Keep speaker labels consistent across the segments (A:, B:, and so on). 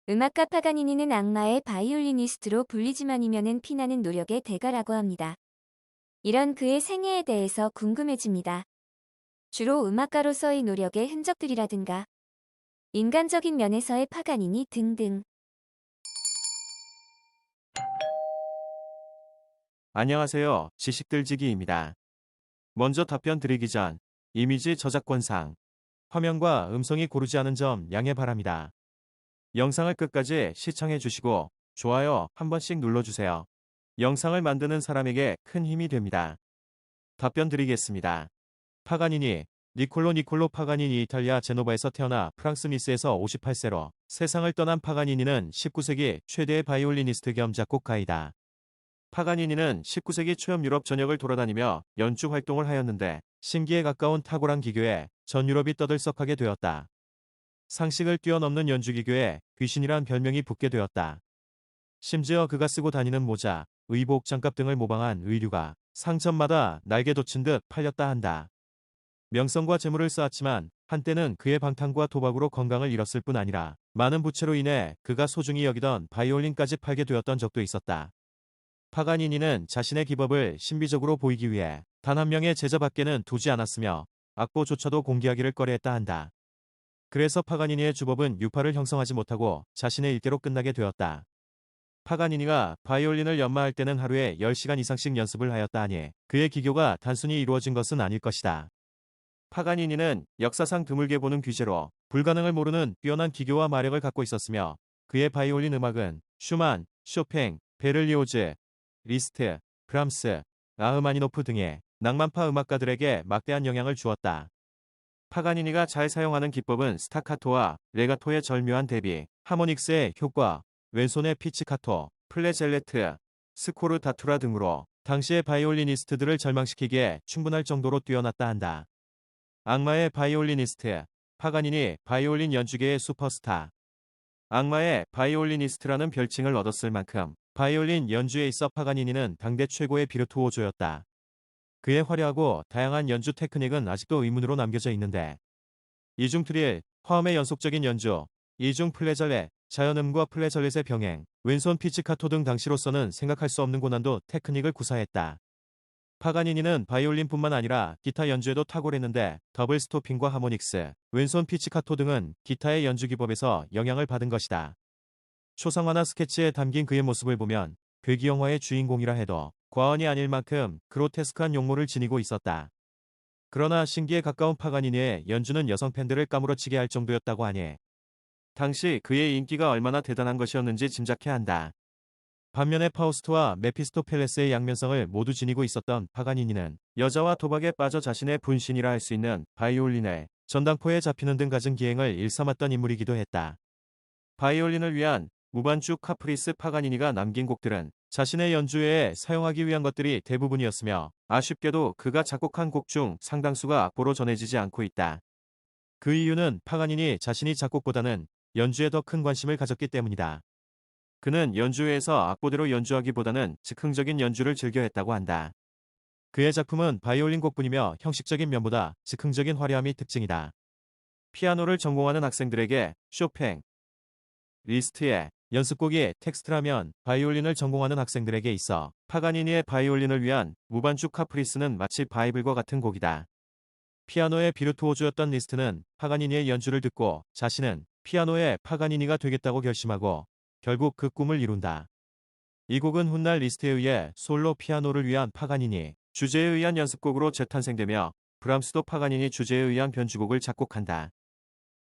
A: 음악가 파가니니는 악마의 바이올리니스트로 불리지만이면은 피나는 노력의 대가라고 합니다. 이런 그의 생애에 대해서 궁금해집니다. 주로 음악가로서의 노력의 흔적들이라든가 인간적인 면에서의 파가니니 등등.
B: 안녕하세요. 지식들지기입니다. 먼저 답변 드리기 전 이미지 저작권상 화면과 음성이 고르지 않은 점 양해 바랍니다. 영상을 끝까지 시청해 주시고 좋아요 한 번씩 눌러주세요. 영상을 만드는 사람에게 큰 힘이 됩니다. 답변 드리겠습니다. 파가니니, 니콜로 파가니니 이탈리아 제노바에서 태어나 프랑스 니스에서 58세로 세상을 떠난 파가니니는 19세기 최대의 바이올리니스트 겸 작곡가이다. 파가니니는 19세기 초엽 유럽 전역을 돌아다니며 연주 활동을 하였는데 신기에 가까운 탁월한 기교에 전 유럽이 떠들썩하게 되었다. 상식을 뛰어넘는 연주 기교에 귀신이란 별명이 붙게 되었다. 심지어 그가 쓰고 다니는 모자, 의복, 장갑 등을 모방한 의류가 상점마다 날개 돋친 듯 팔렸다 한다. 명성과 재물을 쌓았지만 한때는 그의 방탕과 도박으로 건강을 잃었을 뿐 아니라 많은 부채로 인해 그가 소중히 여기던 바이올린까지 팔게 되었던 적도 있었다. 파가니니는 자신의 기법을 신비적으로 보이기 위해 단 한 명의 제자밖에는 두지 않았으며 악보조차도 공개하기를 꺼려했다 한다. 그래서 파가니니의 주법은 유파를 형성하지 못하고 자신의 일대로 끝나게 되었다. 파가니니가 바이올린을 연마할 때는 하루에 10시간 이상씩 연습을 하였다 하니 그의 기교가 단순히 이루어진 것은 아닐 것이다. 파가니니는 역사상 드물게 보는 귀재로 불가능을 모르는 뛰어난 기교와 마력을 갖고 있었으며 그의 바이올린 음악은 슈만, 쇼팽, 베를리오즈, 리스트, 브람스, 라흐마니노프 등의 낭만파 음악가들에게 막대한 영향을 주었다. 파가니니가 잘 사용하는 기법은 스타카토와 레가토의 절묘한 대비, 하모닉스의 효과, 왼손의 피치카토, 플레젤레트, 스코르타투라 등으로 당시의 바이올리니스트들을 절망시키기에 충분할 정도로 뛰어났다 한다. 악마의 바이올리니스트, 파가니니 바이올린 연주계의 슈퍼스타. 악마의 바이올리니스트라는 별칭을 얻었을 만큼 바이올린 연주에 있어 파가니니는 당대 최고의 비르투오조였다. 그의 화려하고 다양한 연주 테크닉은 아직도 의문으로 남겨져 있는데 이중 트릴, 화음의 연속적인 연주, 이중 플레절렛, 자연음과 플레절렛의 병행, 왼손 피치카토 등 당시로서는 생각할 수 없는 고난도 테크닉을 구사했다. 파가니니는 바이올린뿐만 아니라 기타 연주에도 탁월했는데 더블 스토핑과 하모닉스, 왼손 피치카토 등은 기타의 연주 기법에서 영향을 받은 것이다. 초상화나 스케치에 담긴 그의 모습을 보면 괴기 영화의 주인공이라 해도 과언이 아닐 만큼 그로테스크한 용모를 지니고 있었다. 그러나 신기에 가까운 파가니니의 연주는 여성 팬들을 까무러치게 할 정도였다고 하니 당시 그의 인기가 얼마나 대단한 것이었는지 짐작해야 한다. 반면에 파우스트와 메피스토펠레스의 양면성을 모두 지니고 있었던 파가니니는 여자와 도박에 빠져 자신의 분신이라 할 수 있는 바이올린을 전당포에 잡히는 등 갖은 기행을 일삼았던 인물이기도 했다. 바이올린을 위한 무반주 카프리스 파가니니가 남긴 곡들은 자신의 연주회에 사용하기 위한 것들이 대부분이었으며 아쉽게도 그가 작곡한 곡 중 상당수가 악보로 전해지지 않고 있다. 그 이유는 파가니니 자신이 작곡보다는 연주에 더 큰 관심을 가졌기 때문이다. 그는 연주회에서 악보대로 연주하기보다는 즉흥적인 연주를 즐겨 했다고 한다. 그의 작품은 바이올린 곡뿐이며 형식적인 면보다 즉흥적인 화려함이 특징이다. 피아노를 전공하는 학생들에게 쇼팽, 리스트의 연습곡이 텍스트라면 바이올린을 전공하는 학생들에게 있어 파가니니의 바이올린을 위한 무반주 카프리스는 마치 바이블과 같은 곡이다. 피아노의 비르투오즈였던 리스트는 파가니니의 연주를 듣고 자신은 피아노의 파가니니가 되겠다고 결심하고 결국 그 꿈을 이룬다. 이 곡은 훗날 리스트에 의해 솔로 피아노를 위한 파가니니 주제에 의한 연습곡으로 재탄생되며 브람스도 파가니니 주제에 의한 변주곡을 작곡한다.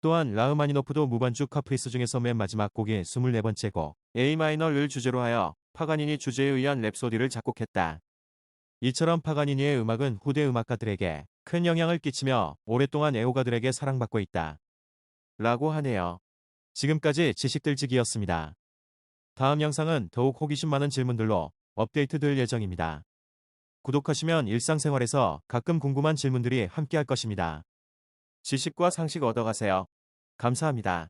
B: 또한 라흐마니노프도 무반주 카프리스 중에서 맨 마지막 곡이 24번째 곡 A 마이너를 주제로 하여 파가니니 주제에 의한 랩소디를 작곡했다. 이처럼 파가니니의 음악은 후대 음악가들에게 큰 영향을 끼치며 오랫동안 애호가들에게 사랑받고 있다. 라고 하네요. 지금까지 지식들지기였습니다. 다음 영상은 더욱 호기심 많은 질문들로 업데이트 될 예정입니다. 구독하시면 일상생활에서 가끔 궁금한 질문들이 함께할 것입니다. 지식과 상식 얻어가세요. 감사합니다.